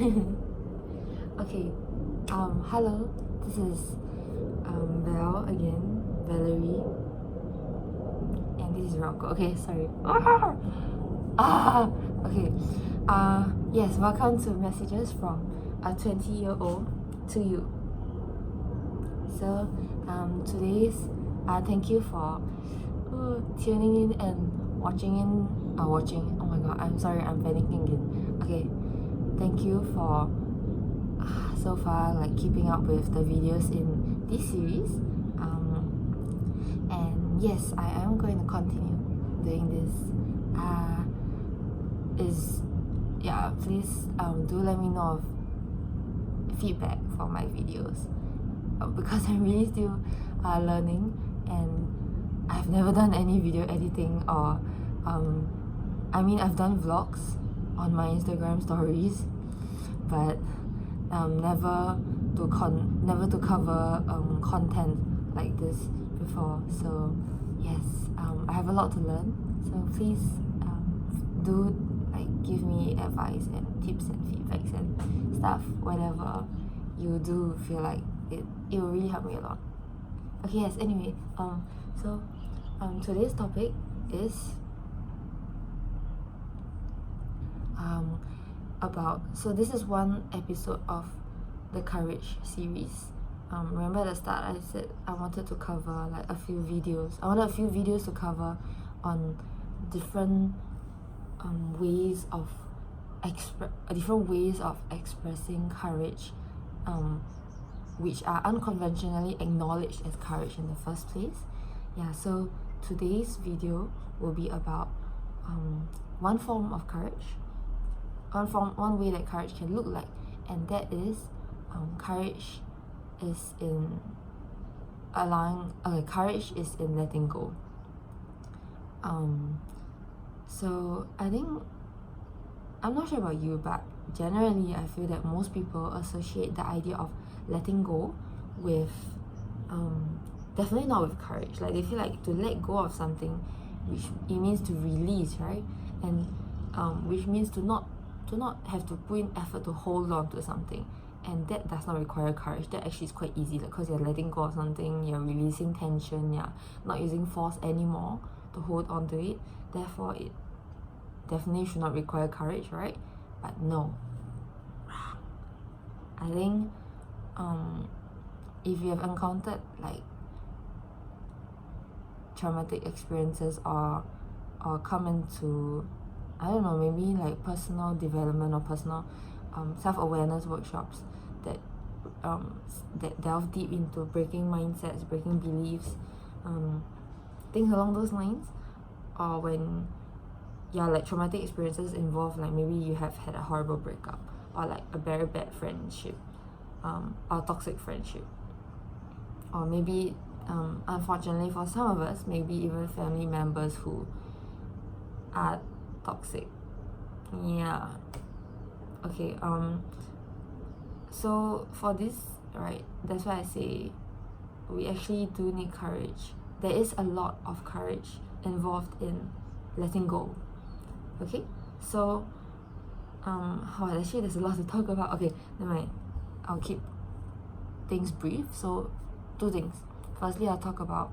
Okay, hello, this is Val again, Valerie, and this is Rocco. Okay, sorry. Okay. Yes, welcome to messages from a 20-year-old to you. So, today's thank you for tuning in and watching. Oh my god, I'm sorry, I'm panicking again. Okay, thank you for so far like keeping up with the videos in this series. And yes, I am going to continue doing this. Please do let me know of feedback for my videos because I'm really still learning, and I've never done any video editing or I've done vlogs on my Instagram stories, but never to cover content like this before. So yes, I have a lot to learn. So please do like give me advice and tips and feedbacks and stuff whenever you do feel like it will really help me a lot. Okay, yes, anyway, today's topic is this is one episode of the Courage series. Remember at the start I said I wanted to cover like a few videos. I wanted a few videos to cover on different ways of expressing courage, which are unconventionally acknowledged as courage in the first place. Yeah, so today's video will be about one form of courage, one way that courage can look like, and that is courage is in letting go. So I think, I'm not sure about you, but generally I feel that most people associate the idea of letting go with definitely not with courage. Like they feel like to let go of something, which it means to release, right? And which means to not have to put in effort to hold on to something, and that does not require courage. That actually is quite easy, because you're letting go of something, you're releasing tension, you're not using force anymore to hold on to it. Therefore it definitely should not require courage, right? But no, I think if you have encountered like traumatic experiences or come into, I don't know, maybe like personal development or personal self-awareness workshops that delve deep into breaking mindsets, breaking beliefs, things along those lines, or when like traumatic experiences involve like maybe you have had a horrible breakup, or like a very bad friendship, or toxic friendship, or maybe unfortunately for some of us, maybe even family members who are toxic. Yeah. Okay, so for this, right, that's why I say we actually do need courage. There is a lot of courage involved in letting go. Okay, so actually there's a lot to talk about. Okay, never mind, I'll keep things brief. So 2 things. Firstly, I'll talk about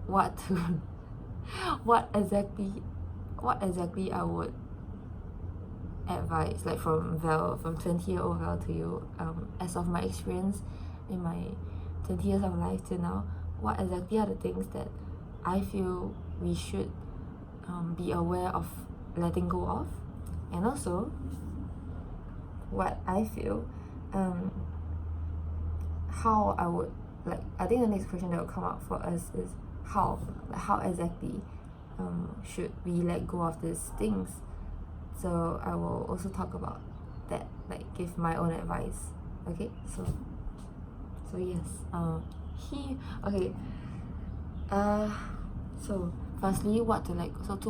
what exactly I would advise, like from 20-year-old Val to you, as of my experience in my 20 years of life till now. What exactly are the things that I feel we should be aware of letting go of, and also what I feel how I would like. I think the next question that will come up for us is how exactly should we let go of these things. So I will also talk about that, like give my own advice. Okay, so yes, so firstly, 2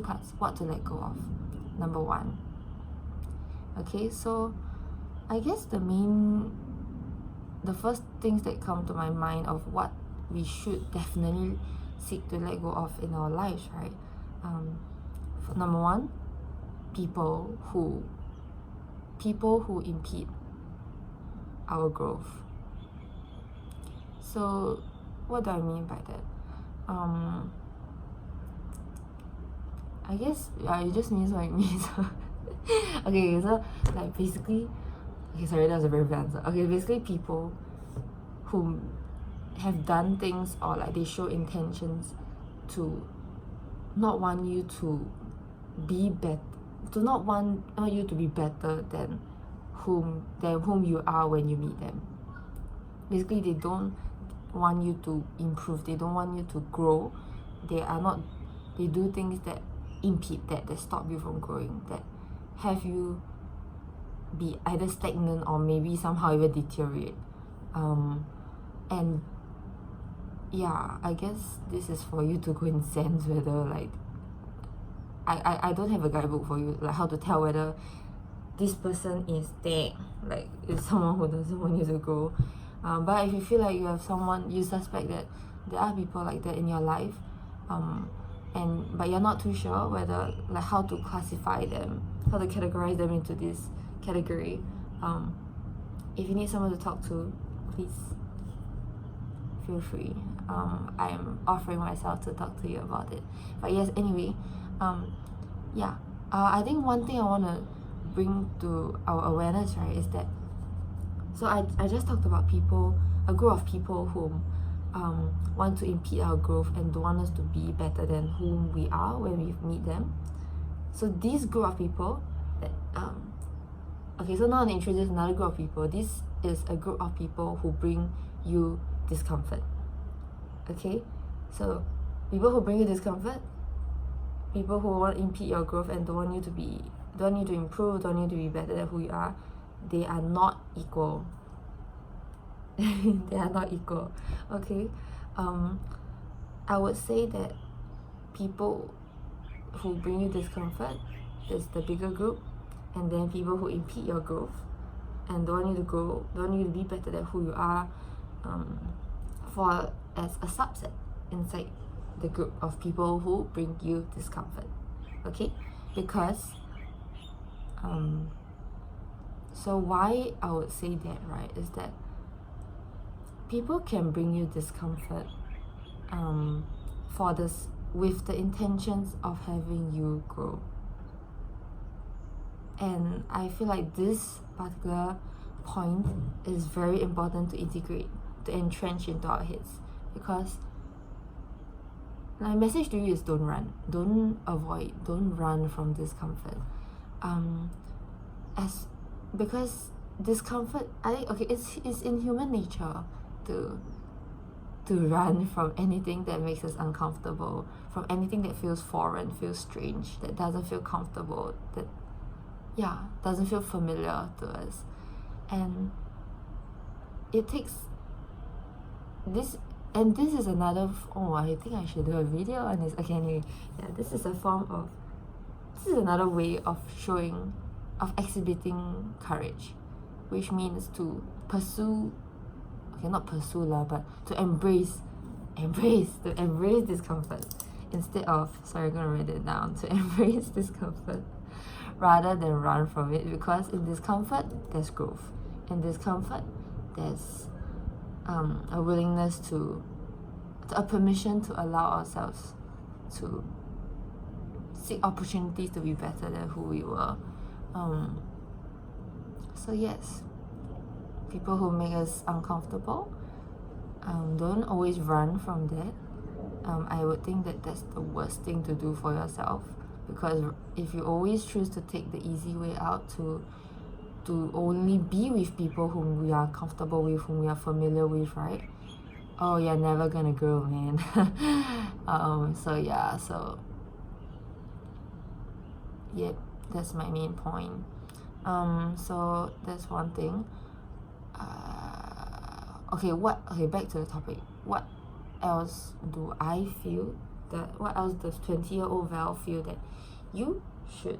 parts, what to let go of. Number 1, okay, so I guess the first things that come to my mind of what we should definitely seek to let go of in our lives, right? Number 1, people who impede our growth. So what do I mean by that? I guess it just means what it means. Okay, so like basically, okay, sorry, that was a very bad answer. Okay, basically people who have done things, or like they show intentions to not want you to be better, to not want you to be better than whom you are when you meet them. Basically, they don't want you to improve, they don't want you to grow. They do things that impede that stop you from growing, that have you be either stagnant or maybe somehow even deteriorate. And yeah, I guess this is for you to go and sense whether like I don't have a guidebook for you, like how to tell whether this person is there, like is someone who doesn't want you to grow. But if you feel like you have someone, you suspect that there are people like that in your life, but you're not too sure whether, like, how to classify them, how to categorize them into this category. If you need someone to talk to, please feel free. I am offering myself to talk to you about it. But yes, anyway, I think one thing I want to bring to our awareness, right, is that, so I just talked about people, a group of people who want to impede our growth and don't want us to be better than whom we are when we meet them. So this group of people that okay, so now I'm going to introduce another group of people. This is a group of people who bring you discomfort. Okay, so people who bring you discomfort, people who want to impede your growth and don't want you to improve, don't want you to be better than who you are, they are not equal. They are not equal. Okay, I would say that people who bring you discomfort is the bigger group, and then people who impede your growth and don't want you to grow, don't want you to be better than who you are, for as a subset inside the group of people who bring you discomfort. Okay, because so why I would say that, right, is that people can bring you discomfort for this, with the intentions of having you grow. And I feel like this particular point is very important to integrate, to entrench into our heads, because my message to you is don't run, don't avoid, don't run from discomfort. Because discomfort, I think, okay, it's in human nature to run from anything that makes us uncomfortable, from anything that feels foreign, feels strange, that doesn't feel comfortable, that doesn't feel familiar to us. And it takes this, and this is another, I think I should do a video on this. Okay, anyway, this is another way of showing, of exhibiting courage, which means to pursue, not pursue lah, but to embrace discomfort, instead of, sorry, I'm gonna write it down, to embrace discomfort rather than run from it, because in discomfort there's growth. In discomfort there's a willingness to a permission to allow ourselves to seek opportunities to be better than who we were. So yes, people who make us uncomfortable, don't always run from that. I would think that that's the worst thing to do for yourself, because if you always choose to take the easy way out, to only be with people whom we are comfortable with, whom we are familiar with, right? Oh, you're never gonna grow, man. Yep, that's my main point. So that's one thing. Back to the topic. What else do I feel what else does 20-year-old Val feel that you should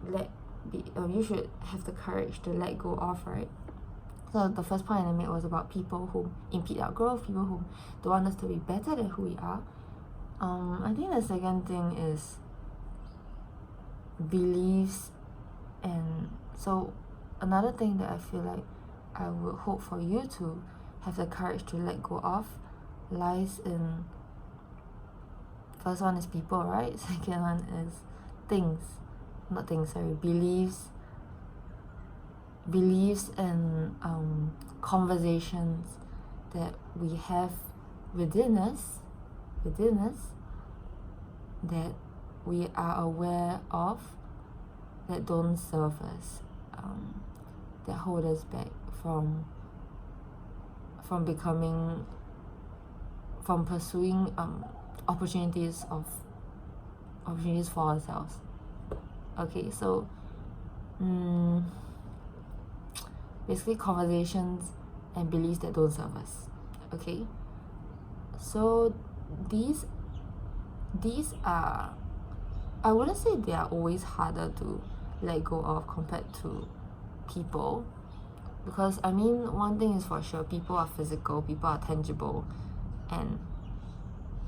you should have the courage to let go of, right? So the first point I made was about people who impede our growth, people who don't want us to be better than who we are. I think the second thing is beliefs. And so another thing that I feel like I would hope for you to have the courage to let go of lies in, first one is people, right? Second one is things, not things, sorry, beliefs and conversations that we have within us that we are aware of, that don't serve us, that hold us back from pursuing opportunities for ourselves. Okay, so basically conversations and beliefs that don't serve us. Okay, so these are, I wouldn't say they are always harder to let go of compared to people, because I mean, one thing is for sure, people are physical, people are tangible, and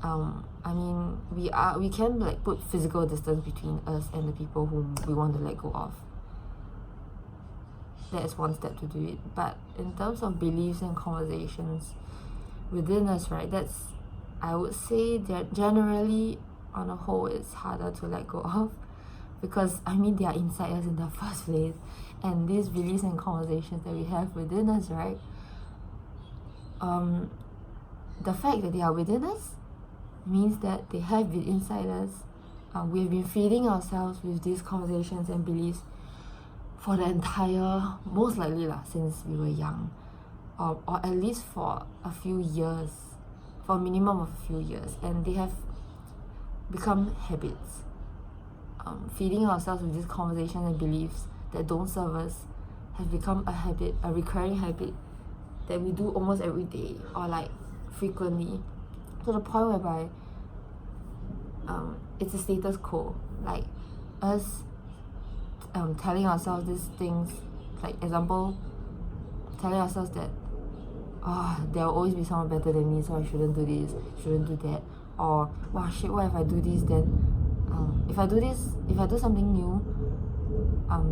I mean, we can like put physical distance between us and the people whom we want to let go of. That is one step to do it. But in terms of beliefs and conversations within us, right, that's, I would say that generally on a whole it's harder to let go of, because I mean, they are inside us in the first place, and these beliefs and conversations that we have within us, right, the fact that they are within us means that they have been inside us. We've been feeding ourselves with these conversations and beliefs for the entire, most likely since we were young, or at least for a few years, for a minimum of a few years, and they have become habits. Feeding ourselves with these conversations and beliefs that don't serve us have become a habit, a recurring habit that we do almost every day, or like frequently, to the point whereby it's a status quo, like us telling ourselves these things, like example, telling ourselves that there will always be someone better than me, so I shouldn't do this, shouldn't do that, or wow shit, what if I do this, then if I do something new,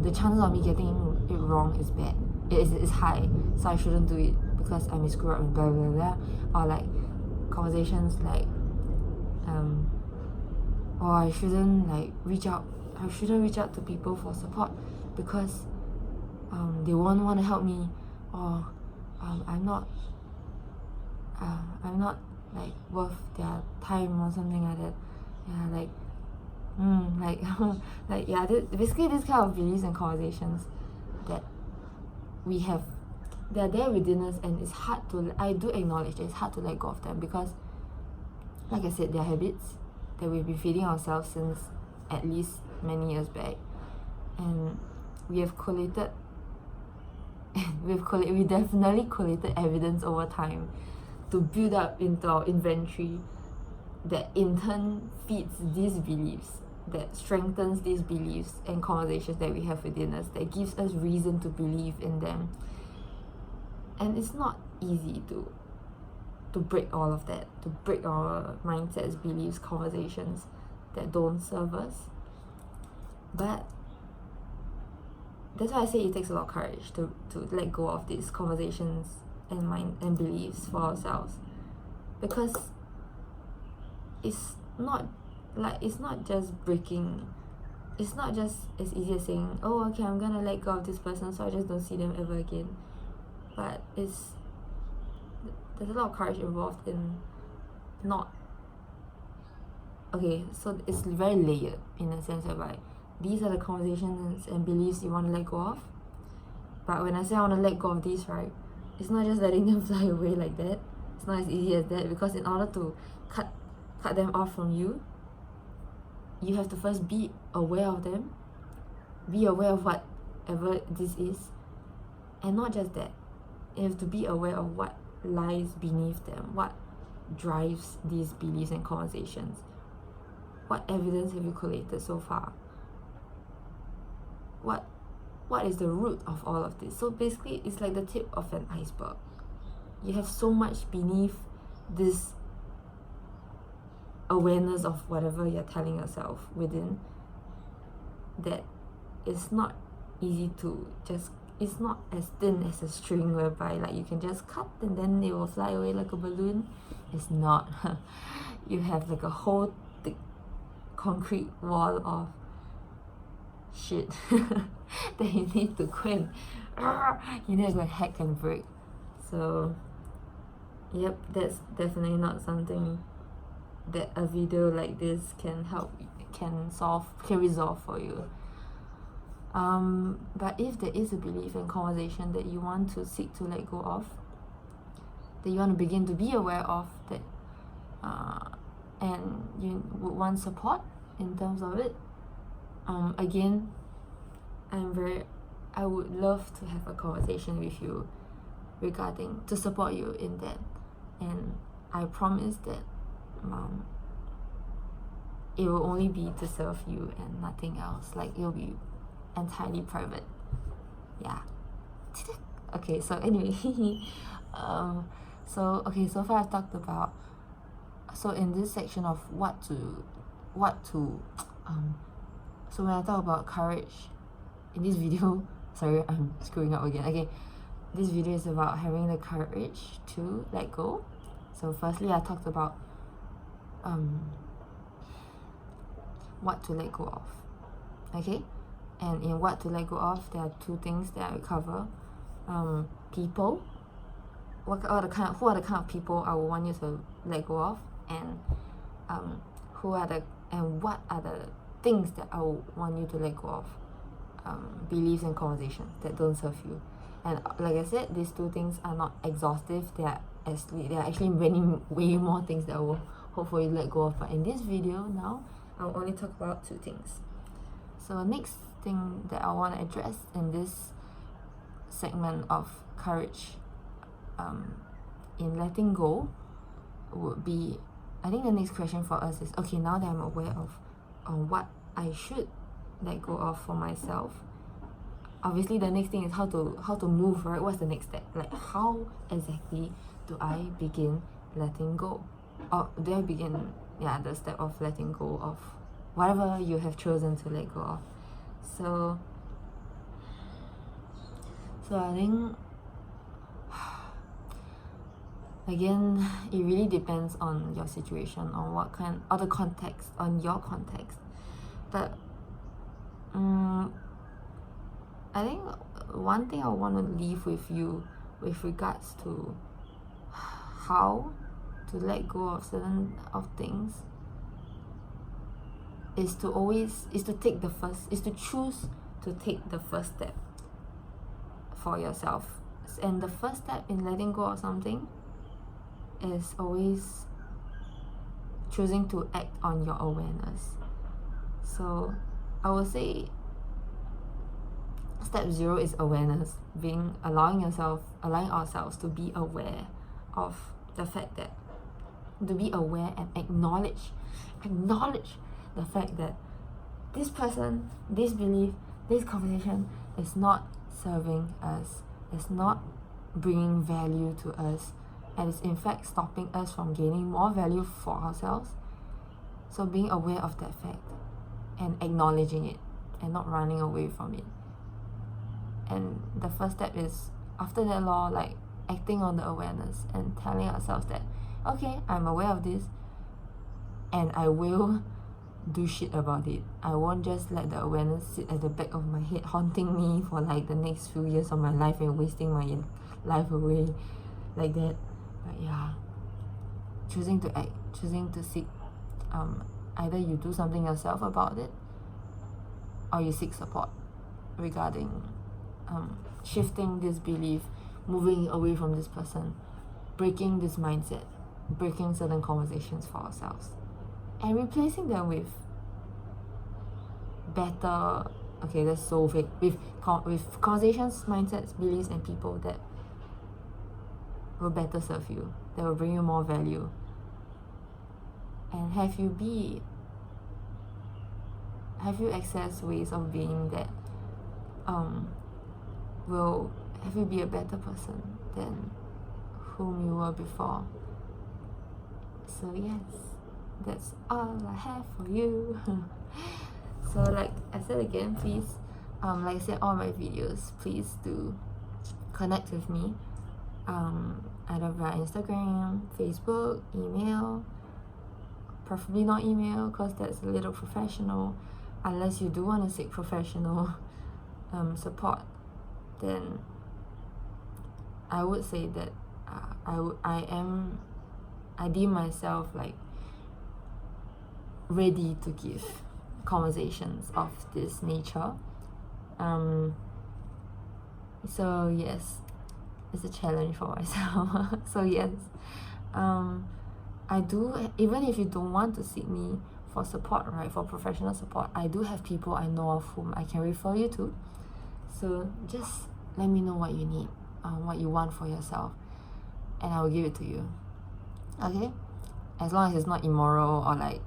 the chances of me getting it wrong is bad, it's high, so I shouldn't do it because I may screw up and blah blah blah. Or like conversations like I shouldn't reach out to people for support because they won't want to help me, or I'm not like worth their time or something like that. Basically this kind of beliefs and conversations that we have, they're there within us, and it's hard to, I do acknowledge that it's hard to let go of them, because like I said, they're habits that we've been feeding ourselves since at least many years back, and we have collated we definitely collated evidence over time to build up into our inventory that in turn feeds these beliefs, that strengthens these beliefs and conversations that we have within us, that gives us reason to believe in them. And it's not easy to break all of that, to break our mindsets, beliefs, conversations that don't serve us. But that's why I say it takes a lot of courage to let go of these conversations and mind and beliefs for ourselves, because it's not just breaking. It's not just as easy as saying, oh okay, I'm gonna let go of this person so I just don't see them ever again. But there's a lot of courage involved in not, okay, so it's very layered in a sense whereby these are the conversations and beliefs you want to let go of. But when I say I want to let go of these, right, it's not just letting them fly away like that. It's not as easy as that, because in order to cut them off from you, you have to first be aware of them, be aware of whatever this is, and not just that, you have to be aware of what lies beneath them, what drives these beliefs and conversations. What evidence have you collated so far? What is the root of all of this? So basically, it's like the tip of an iceberg. You have so much beneath this awareness of whatever you're telling yourself within, that it's not easy to just, it's not as thin as a string whereby like you can just cut and then it will fly away like a balloon. It's not. You have like a whole thick concrete wall of shit that you need to go and you need to go and hack and break. So yep, that's definitely not something that a video like this can help, can resolve for you. But if there is a belief and conversation that you want to seek to let go of, that you want to begin to be aware of, that and you would want support in terms of it, again, I would love to have a conversation with you regarding, to support you in that, and I promise that it will only be to serve you and nothing else. Like, it'll be entirely private. Yeah. Okay, so anyway, so far I've talked about, so in this section of what to so when I talk about courage in this video, sorry, I'm screwing up again. Okay, this video is about having the courage to let go. So firstly, I talked about what to let go of. Okay, and in what to let go of, there are two things that I cover. People, who are the kind of people I would want you to let go of, and what are the things that I would want you to let go of, beliefs and conversations that don't serve you. And like I said, these two things are not exhaustive. They are actually many, way more things that I will hopefully let go of. But in this video now, I'll only talk about two things. So next thing that I want to address in this segment of courage in letting go would be, I think the next question for us is, okay, now that I'm aware of what I should let go of for myself, obviously the next thing is how to move, right? What's the next step? Like, how exactly do I begin letting go? Or do I begin, the step of letting go of whatever you have chosen to let go of? So I think, again, it really depends on your situation, on what kind, or the context, on your context. But I think one thing I want to leave with you with regards to how to let go of certain of things is to choose to take the first step for yourself. And the first step in letting go of something is always choosing to act on your awareness. So I would say step 0 is awareness, allowing ourselves to be aware of the fact that, to be aware and acknowledge the fact that this person, this belief, this conversation is not serving us, is not bringing value to us, and is in fact stopping us from gaining more value for ourselves. So being aware of that fact and acknowledging it and not running away from it. And the first step is, after that like acting on the awareness and telling ourselves that, okay, I'm aware of this and I will do shit about it. I won't just let the awareness sit at the back of my head, haunting me for like the next few years of my life and wasting my life away like that. But yeah, choosing to act, choosing to seek, either you do something yourself about it or you seek support regarding shifting this belief, moving away from this person, breaking this mindset, breaking certain conversations for ourselves, and replacing them with better, okay, that's so vague, with conversations, mindsets, beliefs, and people that will better serve you, that will bring you more value, and have you access ways of being that will have you be a better person than whom you were before. So yes, that's all I have for you. So like I said again, please, like I said, all my videos, please do connect with me, either via Instagram, Facebook, email, preferably not email because that's a little professional, unless you do want to seek professional support. Then I would say that I deem myself like ready to give conversations of this nature. So yes, it's a challenge for myself. So yes, I do, even if you don't want to seek me for support, right, for professional support, I do have people I know of whom I can refer you to. So just let me know what you need, what you want for yourself, and I will give it to you. Okay? As long as it's not immoral or like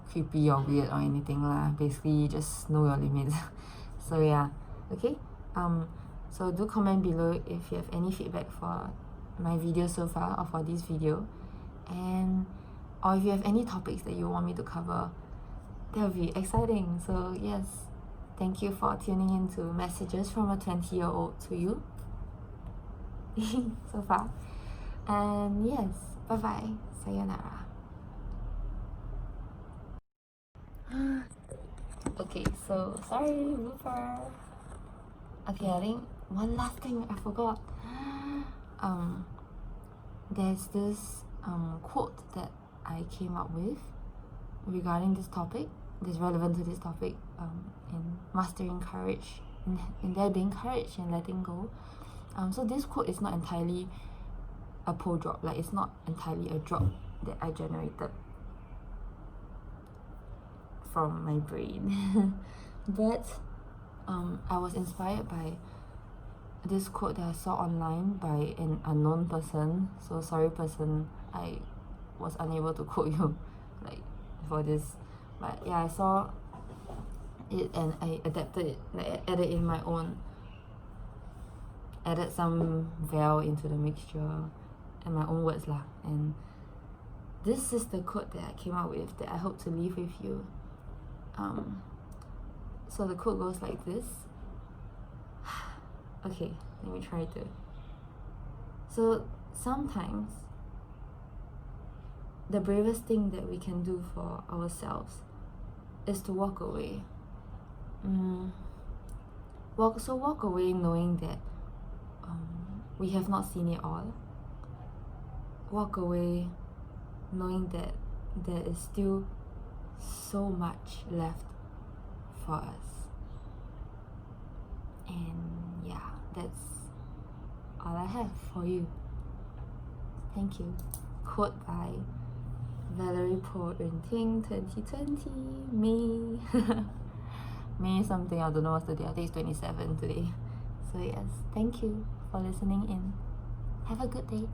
creepy or weird or anything lah. Basically, just know your limits. So yeah, okay. So do comment below if you have any feedback for my video so far or for this video, and or if you have any topics that you want me to cover, that would be exciting. So yes, thank you for tuning in to messages from a 20-year-old to you so far. And yes, bye bye, sayonara. Okay, so sorry, blooper. Okay, I think one last thing I forgot. There's this quote that I came up with regarding this topic, that's relevant to this topic, in mastering courage, in there being courage and letting go. So this quote is not entirely a pole drop, like it's not entirely a drop that I generated from my brain. But I was inspired by this quote that I saw online by an unknown person. So sorry person, I was unable to quote you like for this, but yeah, I saw it and I adapted it, like I added in my own, added some veil into the mixture and my own words lah. And this is the quote that I came up with that I hope to leave with you. So the quote goes like this. Okay, let me try to. So sometimes the bravest thing that we can do for ourselves is to walk away. Walk away knowing that we have not seen it all. Walk away knowing that there is still so much left for us. And yeah, that's all I have for you. Thank you. Quote by Valerie Po Ting, 2020, May. May something, I don't know what's the day. I think it's 27 today. So yes, thank you for listening in. Have a good day.